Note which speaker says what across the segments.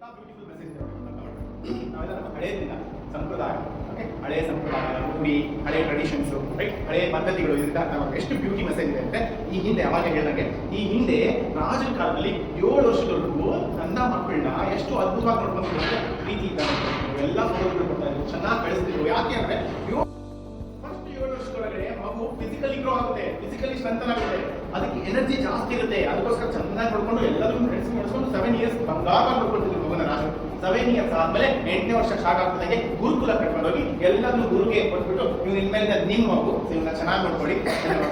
Speaker 1: Beautiful message ನಾವೆಲ್ಲ ನಮ್ಮ ಹಳೆಯದಿಂದ ಸಂಪ್ರದಾಯ, ಓಕೆ, ಹಳೆಯ ಸಂಪ್ರದಾಯ, ರೂಢಿ, ಹಳೆ ಟ್ರೆಡಿಷನ್ಸ್, ರೈಟ್, ಹಳೆಯ ಪದ್ಧತಿಗಳು ಇದರಿಂದ ನಮಗೆ ಎಷ್ಟು ಬ್ಯೂಟಿ ಮೆಸೇಜ್ ಇದೆ ಅಂದ್ರೆ, ಈ ಹಿಂದೆ ಅವಾಗ ಹೇಳಿದಂಗೆ ಈ ಹಿಂದೆ ರಾಜರ ಕಾಲದಲ್ಲಿ 7 ವರ್ಷದವರೆಗೂ ನನ್ನ ಮಕ್ಕಳನ್ನ ಎಷ್ಟು ಅದ್ಭುತವಾಗಿ ನೋಡ್ಕೊಂಡು ಪ್ರೀತಿಯಿಂದ ಎಲ್ಲ ಸೌಲಭ್ಯಗಳು ಕೊಡ್ತಾ ಇದ್ರು, ಚೆನ್ನಾಗಿ ಬೆಳೆಸ್ತಿದ್ರು. ಯಾಕೆ ಅಂದ್ರೆ ಫಸ್ಟ್ 7 ವರ್ಷದೊಳಗಡೆ ಮಗು ಫಿಸಿಕಲಿ ಗ್ರೋ ಆಗುತ್ತೆ, ಫಿಸಿಕಲಿ ಸ್ಟ್ರೆಂಥನ್ ಆಗುತ್ತೆ, ಅದಕ್ಕೆ ಎನರ್ಜಿ ಜಾಸ್ತಿ ಇರುತ್ತೆ. ಅದಕ್ಕೋಸ್ಕರ ಚೆನ್ನಾಗಿ ನೋಡ್ಕೊಂಡು ಎಲ್ಲದನ್ನು ನಡೆಸ್ಕೊಂಡು 7 ಇಯರ್ಸ್ ಬಂಗಾರ ನೋಡ್ಕೊಳ್ತಿದ್ರು ಮಗುನ ರಾಜರು. 7 ಇಯರ್ಸ್ ಆದ್ಮೇಲೆ 8ನೇ ವರ್ಷ ಸ್ಟಾರ್ಟ್ ಆಗ್ತದೆ ಗುರುಕುಲ ಕರ್ಕೊಂಡೋಗಿ ಎಲ್ಲದನ್ನು ಗುರುಗೆ ಕೊಟ್ಬಿಟ್ಟು ನೀವು ಇನ್ಮೇಲೆ ನಿಮ್ಮ ಮಗು ಇವನ್ನ ಚೆನ್ನಾಗಿ ನೋಡ್ಕೊಳ್ಳಿ,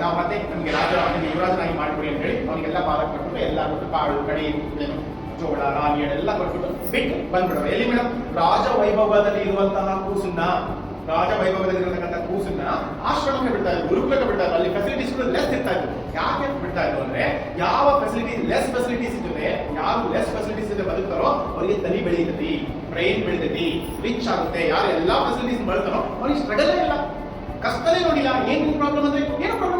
Speaker 1: ನಾವು ಮತ್ತೆ ನಮಗೆ ರಾಜ ಯುವರಾಜನಾಗಿ ಮಾಡ್ಕೊಡಿ ಅಂತ ಹೇಳಿ ಅವನಿಗೆಲ್ಲ ಪಾಲ ಕೊಟ್ಬಿಟ್ಟು ಎಲ್ಲ ಕೊಟ್ಟು ಕಾಳು ಕಡಿ ಏನು ಜೋಳ ರಾಗಿ ಎಲ್ಲ ಕೊಟ್ಬಿಟ್ಟು ಬಿಟ್ಟು ಬಂದ್ಬಿಡೋರು. ಎಲ್ಲಿ ಮೇಡಮ್? ರಾಜ ವೈಭವದಲ್ಲಿ ಇರುವಂತಹ ಕೂಸನ್ನ, ರಾಜ ವೈಭವದಲ್ಲಿ ಇರತಕ್ಕಂಥ ಕೂಸನ್ನ ಆಶ್ರಮಕ್ಕೆ ಬಿಡ್ತಾ ಇದ್ರು, ಗುರುಕುಲಕ್ಕೆ ಬಿಡ್ತಾ ಇದ್ರು. ಅಲ್ಲಿ ಫೆಸಿಲಿಟೀಸ್ ಲೆಸ್ ಇರ್ತಾ ಇತ್ತು. ಯಾಕೆ ಬಿಡ್ತಾ ಇದ್ರು ಅಂದ್ರೆ, ಯಾವ ಲೆಸ್ ಫೆಸಿಲಿಟೀಸ್ ಇರ್ತದೆ, ಯಾರು ಲೆಸ್ ಫೆಸಿಲಿಟೀಸ್ ಇದೆ ಬದುಕ್ತಾರೋ ಅವರಿಗೆ ತಲೆ ಬೆಳೀತೈತಿ, ಬ್ರೈನ್ ಬೆಳೀತೈತಿ, ರಿಚ್ ಆಗುತ್ತೆ. ಯಾರು ಎಲ್ಲಾ ಫೆಸಿಲಿಟೀಸ್ ಬಳಸ್ತಾರೋ ಅವ್ರಿಗೆ ಸ್ಟ್ರಗಲ್ ಇಲ್ಲ, ಕಷ್ಟನೇ ನೋಡಿಲ್ಲ. ಏನು ಪ್ರಾಬ್ಲಮ್ ಅಂದ್ರೆ ಏನು ಪ್ರಾಬ್ಲಮ್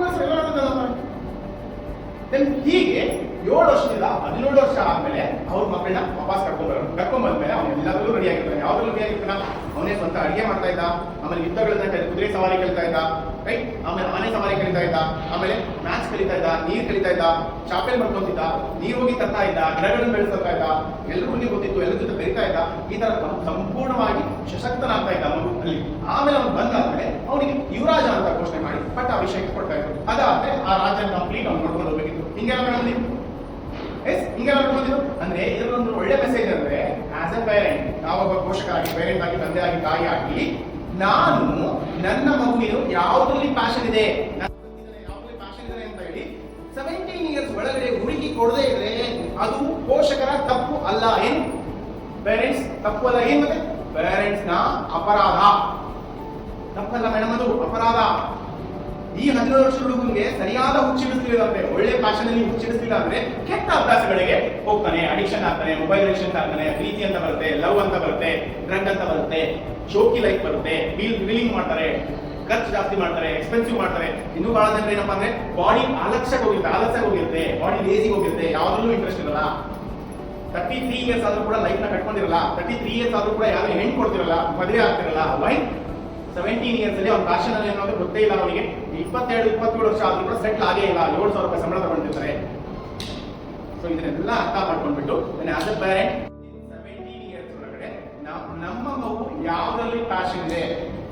Speaker 1: ಹೀಗೆ 7 ವರ್ಷದಿಂದ 17 ವರ್ಷ ಆದ್ಮೇಲೆ ಅವ್ರ ಮಕ್ಕಳನ್ನ ವಾಪಸ್ ಕರ್ಕೊಂಡ್ಬಂದ್ಮೇಲೆ ಅವ್ನು ಎಲ್ಲದರಲ್ಲೂ ರೆಡಿ ಆಗಿರ್ತಾನೆ. ಯಾವ್ದ್ರಲ್ಲೂ ರೆಡಿ ಆಗಿರ್ತಾನ? ಅವನೇ ಸ್ವಂತ ಅಡಿಗೆ ಮಾಡ್ತಾ ಇದ್ದ, ಆಮೇಲೆ ಯುದ್ಧಗಳನ್ನ ಕುದುರೆ ಸವಾರಿ ಕಲಿತಾ ಇದ್ದ, ರೈಟ್, ಆಮೇಲೆ ಆನೆ ಸವಾರಿ ಕಲಿತಾ ಇದ್ದ, ಆಮೇಲೆ ಮ್ಯಾಚ್ ಕಲಿತಾ ಇದ್ದ, ನೀರ್ ಕಲಿತಾ ಇದ್ದ, ಚಾಪೆಲ್ ಮಾಡ್ಕೊಂತಿದ್ದ, ನೀರ್ ಹೋಗಿ ತರ್ತಾ ಇದ್ದ, ಗಿಡಗಳನ್ನ ಬೆಳೆಸ್ತಾ ಇದ್ದ, ಎಲ್ಲರಿಗೂ ಗೊತ್ತಿತ್ತು, ಎಲ್ಲರ ಜೊತೆ ಬೆರಿತಾ ಇದ್ದ. ಈ ತರ ಸಂಪೂರ್ಣವಾಗಿ ಸಶಕ್ತನಾಗ್ತಾ ಇದ್ದ ಮಗು ಅಲ್ಲಿ. ಆಮೇಲೆ ಅವ್ನು ಬಂದಾದ್ಮೇಲೆ ಅವನಿಗೆ ಯುವರಾಜ ಅಂತ ಘೋಷಣೆ ಮಾಡಿ ಪಟ್ಟಾಭಿಷೇಕ ಕೊಡ್ತಾ ಇದ್ರು. ಅದಾದ್ರೆ ಆ ರಾಜ್ಯ ಕಂಪ್ಲೀಟ್ ಅವ್ನು ನೋಡ್ಕೊಂಡು ಹೋಗ್ಬೇಕಿತ್ತು. ಹಿಂಗೆಲ್ಲ ನೋಡ್ಕೊಂಡಿದ್ರು ಅಂದ್ರೆ ಇದರೊಂದು ಒಳ್ಳೆ ಮೆಸೇಜ್ ಅಂದ್ರೆ, ಆಸ್ ಎ ಪೇರೆಂಟ್, ನಾವೊಬ್ಬ ಪೋಷಕರಾಗಿ, ಪೇರೆಂಟ್ ಆಗಿ, ತಂದೆ ಆಗಿ, ತಾಯಿ ಆಗಿ, ನಾನು ನನ್ನ ಮಗುವಿನ ಯಾವುದ್ರಲ್ಲಿ ಪ್ಯಾಷನ್ ಇದೆ ಅಂತ ಹೇಳಿ 17 ಇಯರ್ಸ್ ಒಳಗಡೆ ಹುಡುಕಿ ಕೊಡದೇ ಇದ್ರೆ ಅದು ಪೋಷಕರ ತಪ್ಪು ಅಲ್ಲ. ಏನು ಪೇರೆಂಟ್ಸ್ ತಪ್ಪು ಅಲ್ಲ, ಏನ್ ಮತ್ತೆ ಪೇರೆಂಟ್ಸ್ ನ ಅಪರಾಧ. ತಪ್ಪಲ್ಲ ಮೇಡಮ್, ಅದು ಅಪರಾಧ. ಈ 17 ವರ್ಷದ ಹುಡುಗನಿಗೆ ಸರಿಯಾದ ಹುಚ್ಚಿಡಿಸ್ಲಿಲ್ಲ ಅಂದ್ರೆ, ಒಳ್ಳೆ ಪ್ಯಾಷನ್ ಅಲ್ಲಿ ಹುಚ್ಚಿಡಿಸ್ಲಿಲ್ಲ ಅಂದ್ರೆ ಕೆಟ್ಟ ಅಭ್ಯಾಸಗಳಿಗೆ ಹೋಗ್ತಾನೆ, ಅಡಿಕ್ಷನ್ ಆಗ್ತಾನೆ, ಮೊಬೈಲ್ ಅಡಿಕ್ಷನ್ ಆಗ್ತಾನೆ, ಪ್ರೀತಿ ಅಂತ ಬರುತ್ತೆ, ಲವ್ ಅಂತ ಬರುತ್ತೆ, ಡ್ರಗ್ ಅಂತ ಬರುತ್ತೆ, ಶೋಕಿ ಲೈಫ್ ಬರುತ್ತೆ, ವೀಲಿಂಗ್ ಮಾಡ್ತಾರೆ, ಖರ್ಚು ಜಾಸ್ತಿ ಮಾಡ್ತಾರೆ, ಎಕ್ಸ್ಪೆನ್ಸಿವ್ ಮಾಡ್ತಾರೆ. ಇನ್ನೂ ಬಹಳ ಜನ ಏನಪ್ಪಾ ಅಂದ್ರೆ ಬಾಡಿ ಆಲಸ್ಯ ಹೋಗಿರುತ್ತೆ, ಬಾಡಿ ಲೇಜಿ ಹೋಗಿರುತ್ತೆ, ಯಾವ್ದ್ರಲ್ಲೂ ಇಂಟ್ರೆಸ್ಟ್ ಇರಲ್ಲ. 33 ಇಯರ್ಸ್ ಆದ್ರೂ ಕೂಡ ಲೈಫ್ ನ ಕಟ್ಕೊಂಡಿರಲ್ಲ, 33 ಇಯರ್ಸ್ ಆದ್ರೂ ಕೂಡ ಯಾರು ಹೆಣ್ಣು ಕೊಡ್ತಿರಲ್ಲ, ಮದುವೆ ಆಗ್ತಿರಲ್ಲ. ವೈ 17 ಇಯರ್ಸ್ ಅಲ್ಲಿ ಅವ್ನ ಪ್ಯಾಷನ್ ಅಲ್ಲಿ ಏನಾದ್ರು ಗೊತ್ತೇ ಇಲ್ಲ ಅವನಿಗೆ. 22-27 ವರ್ಷ ಆದ್ರೂ ಕೂಡ ಸೆಟ್ಲ್ ಆಗೇ ಇಲ್ಲ, 7,000 ರೂಪಾಯಿ ಸಂಬಳ ತಗೊಂಡಿರ್ತಾರೆ. ಸೊ ಇದನ್ನೆಲ್ಲ ಅರ್ಥ ಮಾಡ್ಕೊಂಡ್ಬಿಟ್ಟು ಆಸ್ ಎ ಪೇರೆಂಟ್ 17 ಇಯರ್ಸ್ ಒಳಗಡೆ ನಮ್ಮ ಮಗು ಯಾವ್ದ್ರಲ್ಲಿ ಪ್ಯಾಷನ್ ಇದೆ,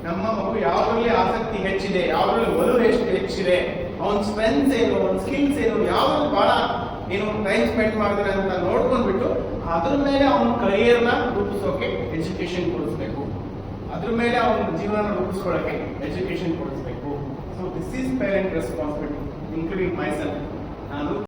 Speaker 1: ನಮ್ಮ ಮಗು ಯಾವ್ದ್ರಲ್ಲಿ ಆಸಕ್ತಿ ಹೆಚ್ಚಿದೆ, ಯಾವ್ದ್ರಲ್ಲಿ ಒಲವು ಹೆಚ್ಚಿದೆ, ಅವನ ಸ್ಟ್ರೆಂತ್ಸ್ ಏನು, ಅವನ ಸ್ಕಿಲ್ಸ್ ಏನು, ಯಾವ್ದ್ರಲ್ಲಿ ಬಹಳ ಏನು ಟೈಮ್ ಸ್ಪೆಂಡ್ ಮಾಡಿದ್ರೆ ಅಂತ ನೋಡ್ಕೊಂಡ್ಬಿಟ್ಟು ಅದ್ರ ಮೇಲೆ ಅವನ ಕರಿಯರ್ನ ರೂಪಿಸೋಕೆ ಎಜುಕೇಶನ್ ಕೊಡಿಸ್ಬೇಕು, ಅದ್ರ ಮೇಲೆ ಅವನ ಜೀವನ ರೂಪಿಸ್ಕೊಳ್ಳೋಕೆ ಎಜುಕೇಶನ್ ಕೊಡಿಸ್ಬೇಕು. So this is parent responsibility, including my self. ನಾನು